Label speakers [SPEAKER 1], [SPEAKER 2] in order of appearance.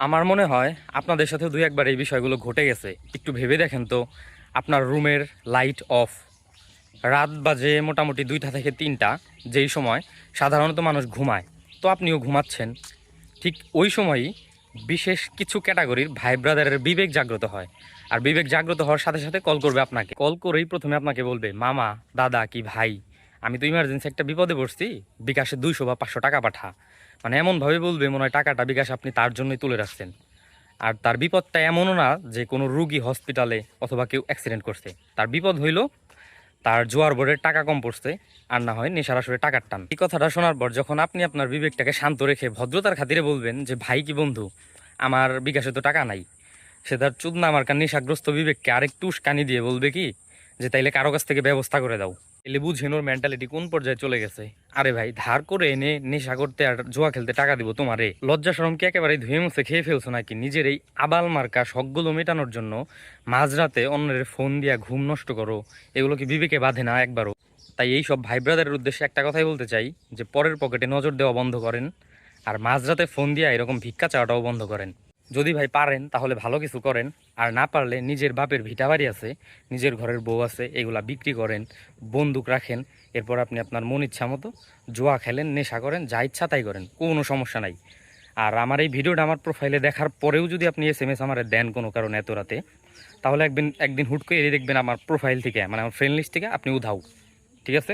[SPEAKER 1] আমার মনে হয় আপনাদের সাথে দুই একবার এই বিষয়গুলো ঘটে গেছে। একটু ভেবে দেখেন তো, আপনার রুমের লাইট অফ, রাত বাজে মোটামুটি 2টা থেকে 3টা, যেই সময় সাধারণত মানুষ ঘুমায়, তো আপনিও ঘুমাচ্ছেন। ঠিক ওই সময়ই বিশেষ কিছু ক্যাটাগরির ভাই ব্রাদারের বিবেক জাগ্রত হয়। আর বিবেক জাগ্রত হওয়ার সাথে সাথে কল করবে আপনাকে। কল করেই প্রথমে আপনাকে বলবে, মামা, দাদা কি ভাই, আমি তো ইমার্জেন্সি একটা বিপদে পড়ছি, বিকাশে 200 বা 500 টাকা পাঠা। মানে এমনভাবে বলবে মনে হয় টাকাটা বিকাশ আপনি তার জন্যই তুলে রাখছেন। আর তার বিপদটা এমনও না যে কোনো রুগী হসপিটালে অথবা কেউ অ্যাক্সিডেন্ট করছে। তার বিপদ হইল তার জোয়ার বোর্ডের টাকা কম পড়ছে, আর না হয় নেশার আসরে টাকার টান। এই কথাটা শোনার পর যখন আপনি আপনার বিবেকটাকে শান্ত রেখে ভদ্রতার খাতিরে বলবেন যে ভাই কি বন্ধু, আমার বিকাশে তো টাকা নাই, সে তার চুদনা মার্কা নেশাগ্রস্ত বিবেককে আরেকটু উস্কানি দিয়ে বলবে কি যে তাইলে কারো কাছ থেকে ব্যবস্থা করে দাও। এলে বুঝেন ওর মেন্টালিটি কোন পর্যায়ে চলে গেছে। আরে ভাই, ধার করে এনে নেশা করতে আর জুয়া খেলতে টাকা দিব তোমারে? লজ্জা শরম কি একেবারে ধুয়ে মুছে খেয়ে ফেলছো নাকি নিজের এই আবাল মার্কা শখগুলো মেটানোর জন্য? মাঝরাতে অন্যের ফোন দিয়া ঘুম নষ্ট করো, এগুলো কি বিবেকে বাঁধে না একবারও? তাই এই সব ভাই ব্রাদারের উদ্দেশ্যে একটা কথাই বলতে চাই, যে পরের পকেটে নজর দেওয়া বন্ধ করেন, আর মাঝরাতে ফোন দিয়া এরকম ভিক্ষা চাওয়াটাও বন্ধ করেন। যদি ভাই পারেন তাহলে ভালো কিছু করেন, আর না পারলে নিজের বাপের ভিটা বাড়ি আছে, নিজের ঘরের বউ আছে, এগুলা বিক্রি করেন, বন্দুক রাখেন, এরপর আপনি আপনার মন ইচ্ছা মতো জুয়া খেলেন, নেশা করেন, যা ইচ্ছা তাই করেন, কোনো সমস্যা নাই। আর আমার এই ভিডিওটা আমার প্রোফাইলে দেখার পরেও যদি আপনি SMS আমার দেন কোনো কারণে এত রাতে, তাহলে একদিন একদিন হুট করে দেখবেন আমার প্রোফাইল থেকে, মানে আমার ফ্রেন্ড লিস্ট থেকে আপনি উধাও। ঠিক আছে?